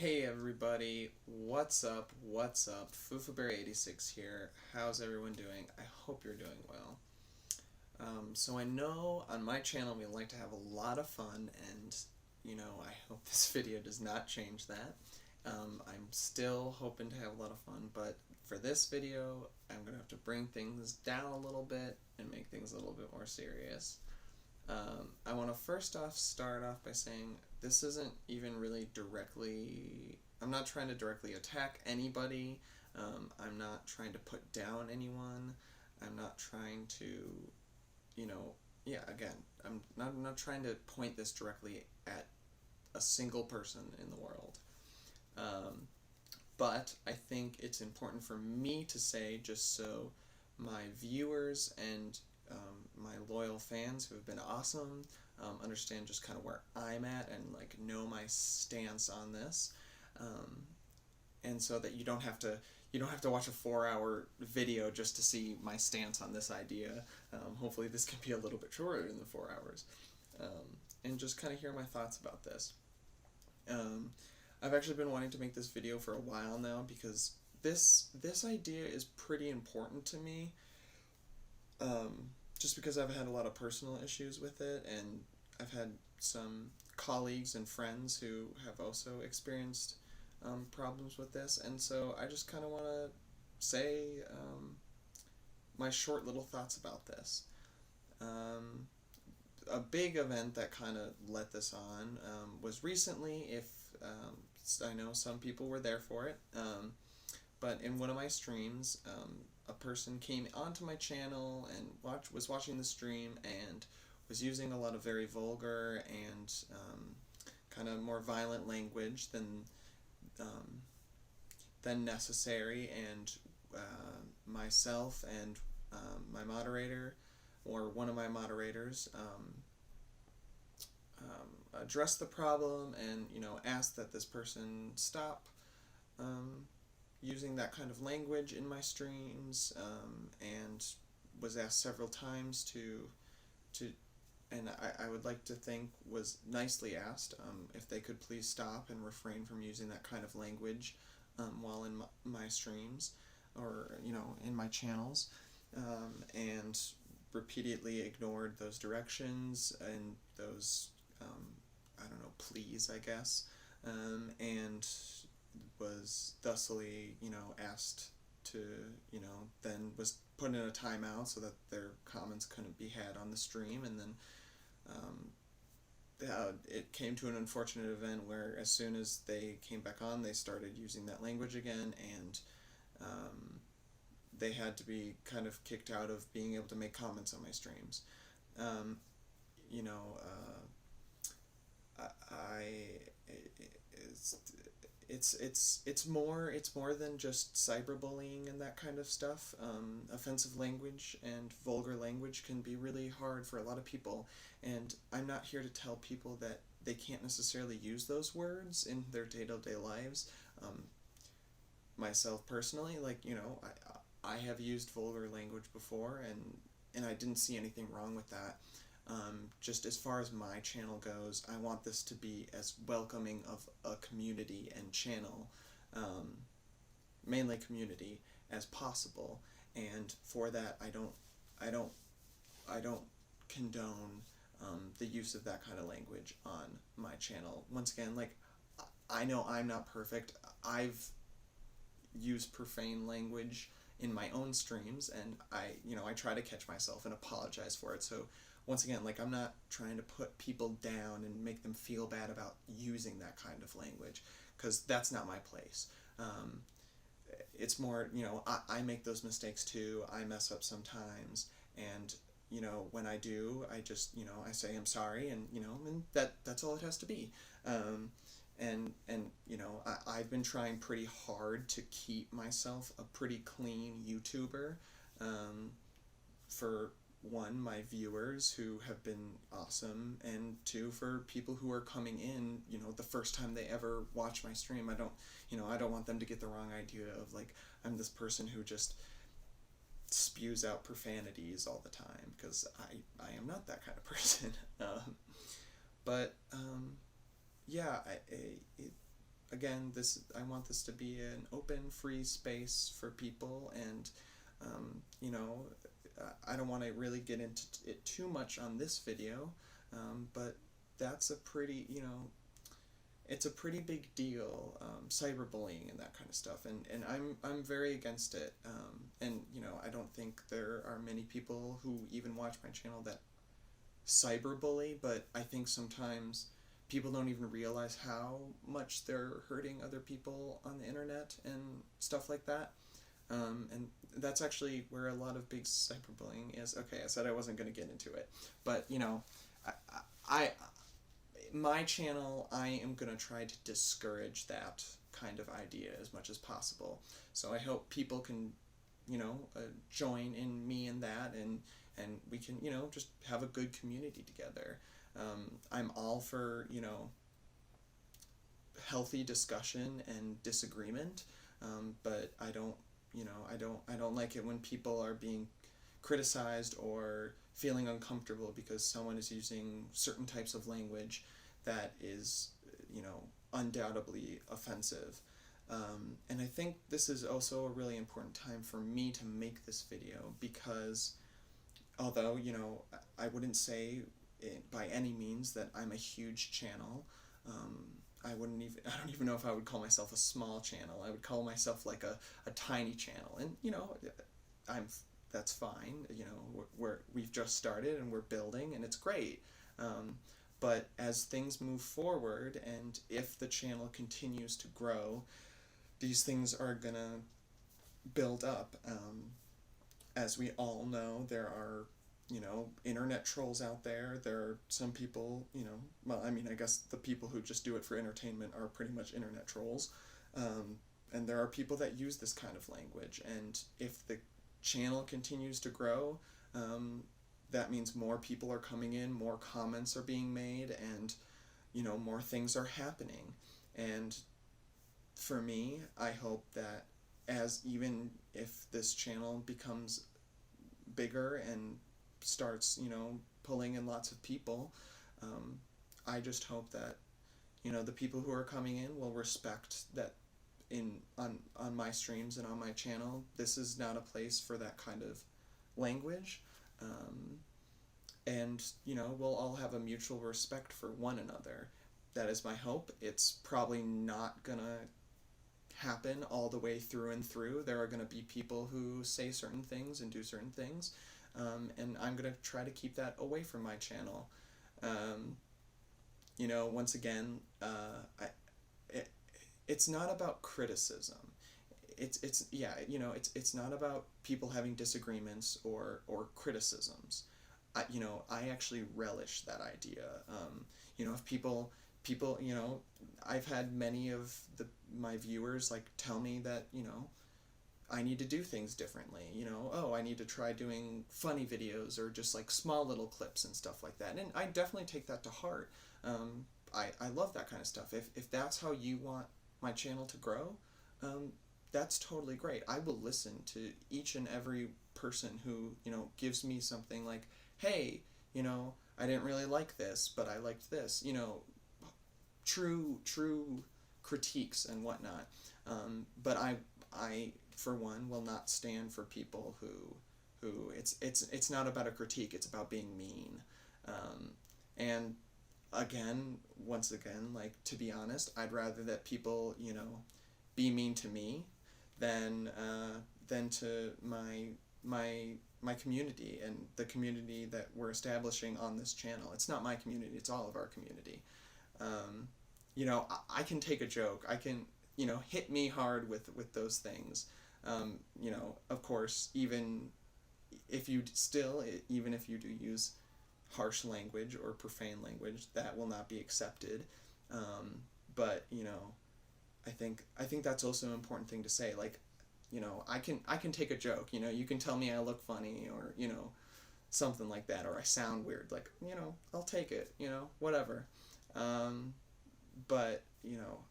Hey everybody, what's up, Fufaberry86 here. How's everyone doing? I hope you're doing well. So I know on my channel we like to have a lot of fun, and I hope this video does not change that. I'm still hoping to have a lot of fun, but for this video I'm going to have to bring things down a little bit and make things a little bit more serious. I want to first off start off by saying this isn't even really directly, I'm not trying to directly attack anybody. I'm not trying to put down anyone. I'm not trying to, again, I'm not trying to point this directly at a single person in the world. But I think it's important for me to say, just so my viewers and my loyal fans who have been awesome understand just kind of where I'm at and like know my stance on this, and so that you don't have to watch a 4-hour video just to see my stance on this idea. Hopefully this can be a little bit shorter than the 4 hours, and just kind of hear my thoughts about this. I've actually been wanting to make this video for a while now because this idea is pretty important to me. Just because I've had a lot of personal issues with it, and I've had some colleagues and friends who have also experienced problems with this, and so I just kind of want to say my short little thoughts about this. A big event that kind of let this on was recently, if I know some people were there for it, but in one of my streams, a person came onto my channel and was watching the stream and was using a lot of very vulgar and kind of more violent language than necessary, and myself and my moderator, or one of my moderators, addressed the problem and asked that this person stop using that kind of language in my streams, and was asked several times and I would like to think was nicely asked, if they could please stop and refrain from using that kind of language while in my streams, or in my channels, and repeatedly ignored those directions and those I don't know, pleas, I guess, and was thusly, asked to, then was put in a timeout so that their comments couldn't be had on the stream. And then it came to an unfortunate event where as soon as they came back on, they started using that language again, and they had to be kind of kicked out of being able to make comments on my streams. It's more than just cyberbullying and that kind of stuff. Offensive language and vulgar language can be really hard for a lot of people, and I'm not here to tell people that they can't necessarily use those words in their day-to-day lives. Myself personally, I have used vulgar language before, and I didn't see anything wrong with that. Just as far as my channel goes, I want this to be as welcoming of a community and channel, mainly community, as possible. And for that, I don't condone the use of that kind of language on my channel. Once again, I know I'm not perfect. I've used profane language in my own streams, and I try to catch myself and apologize for it. So once again, I'm not trying to put people down and make them feel bad about using that kind of language, because that's not my place. It's more, I make those mistakes too. I mess up sometimes, and when I do, I just, I say I'm sorry, and and that's all it has to be. I've been trying pretty hard to keep myself a pretty clean YouTuber, for one, my viewers who have been awesome, and two, for people who are coming in, the first time they ever watch my stream. I don't want them to get the wrong idea of I'm this person who just spews out profanities all the time, because I am not that kind of person. But yeah, again, I want this to be an open, free space for people, and you know, I don't want to really get into it too much on this video, but that's a pretty, you know, it's a pretty big deal, cyberbullying and that kind of stuff, and I'm very against it, and you know, I don't think there are many people who even watch my channel that cyberbully, but I think sometimes people don't even realize how much they're hurting other people on the internet and stuff like that. And that's actually where a lot of big cyberbullying is. Okay, I said I wasn't going to get into it, but you know, I my channel, I am going to try to discourage that kind of idea as much as possible. So I hope people can, you know, join in me in that, and we can, you know, just have a good community together. I'm all for, you know, healthy discussion and disagreement, but I don't, you know, I don't like it when people are being criticized or feeling uncomfortable because someone is using certain types of language that is, you know, undoubtedly offensive. And I think this is also a really important time for me to make this video, because although, you know, I wouldn't say by any means that I'm a huge channel. I don't even know if I would call myself a small channel. I would call myself like a tiny channel, and you know, that's fine. You know, we've just started and we're building, and it's great. But as things move forward, and if the channel continues to grow, these things are gonna build up. As we all know, there are, you know, internet trolls out there. There are some people, you know, well, I mean, I guess the people who just do it for entertainment are pretty much internet trolls. And there are people that use this kind of language. And if the channel continues to grow, that means more people are coming in, more comments are being made, and, you know, more things are happening. And for me, I hope that even if this channel becomes bigger and starts, you know, pulling in lots of people, I just hope that, you know, the people who are coming in will respect that on my streams and on my channel, this is not a place for that kind of language. And, you know, we'll all have a mutual respect for one another. That is my hope. It's probably not gonna happen all the way through and through. There are gonna be people who say certain things and do certain things, and I'm gonna try to keep that away from my channel. You know, once again, it's not about criticism. It's yeah, you know, it's not about people having disagreements or criticisms. You know, I actually relish that idea. You know, if people, you know, I've had many of my viewers like tell me that, you know, I need to do things differently. You know, oh, I need to try doing funny videos or just like small little clips and stuff like that. And I definitely take that to heart. I love that kind of stuff. If that's how you want my channel to grow, that's totally great. I will listen to each and every person who, you know, gives me something like, hey, you know, I didn't really like this, but I liked this, you know, true critiques and whatnot. But I for one will not stand for people who it's not about a critique, it's about being mean. And once again, like, to be honest, I'd rather that people, you know, be mean to me than to my community and the community that we're establishing on this channel. It's not my community, it's all of our community. You know, I can take a joke, I can, you know, hit me hard with those things. You know, of course, even if you do use harsh language or profane language, that will not be accepted. But, you know, I think that's also an important thing to say. Like, you know, I can take a joke, you know, you can tell me I look funny, or, you know, something like that, or I sound weird, like, you know, I'll take it, you know, whatever. But, you know,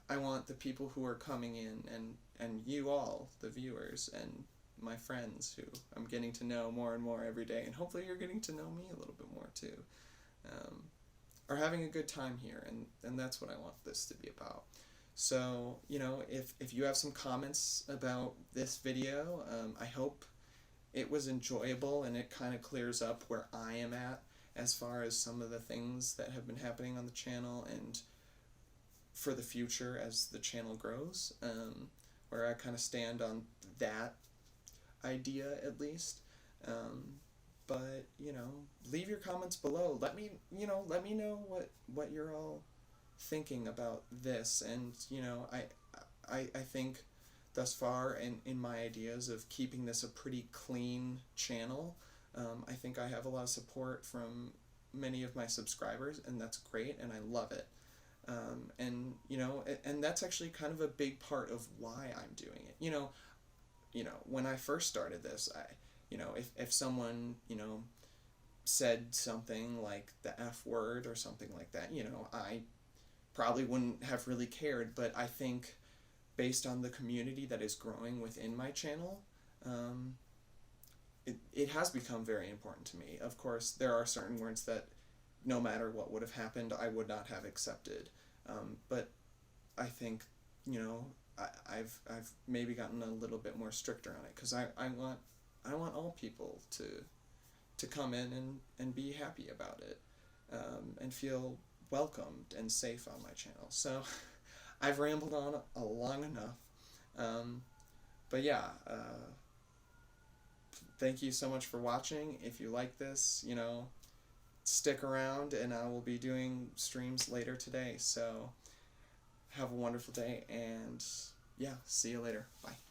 I want the people who are coming in, and you all, the viewers, and my friends who I'm getting to know more and more every day, and hopefully you're getting to know me a little bit more too, are having a good time here, and that's what I want this to be about. So, you know, if you have some comments about this video, I hope it was enjoyable and it kind of clears up where I am at as far as some of the things that have been happening on the channel and for the future as the channel grows, where I kind of stand on that idea at least. But you know, leave your comments below. Let me know what you're all thinking about this. And you know, I think thus far in my ideas of keeping this a pretty clean channel, I think I have a lot of support from many of my subscribers, and that's great, and I love it. And you know, and that's actually kind of a big part of why I'm doing it. When I first started this, if someone, said something like the F word or something like that, I probably wouldn't have really cared. But I think based on the community that is growing within my channel, it has become very important to me. Of course, there are certain words that no matter what would have happened, I would not have accepted. But I think, I've maybe gotten a little bit more stricter on it, because I want all people to come in and be happy about it, and feel welcomed and safe on my channel. So I've rambled on long enough. But yeah, thank you so much for watching. If you like this, stick around, and I will be doing streams later today. So have a wonderful day, and yeah, see you later. Bye.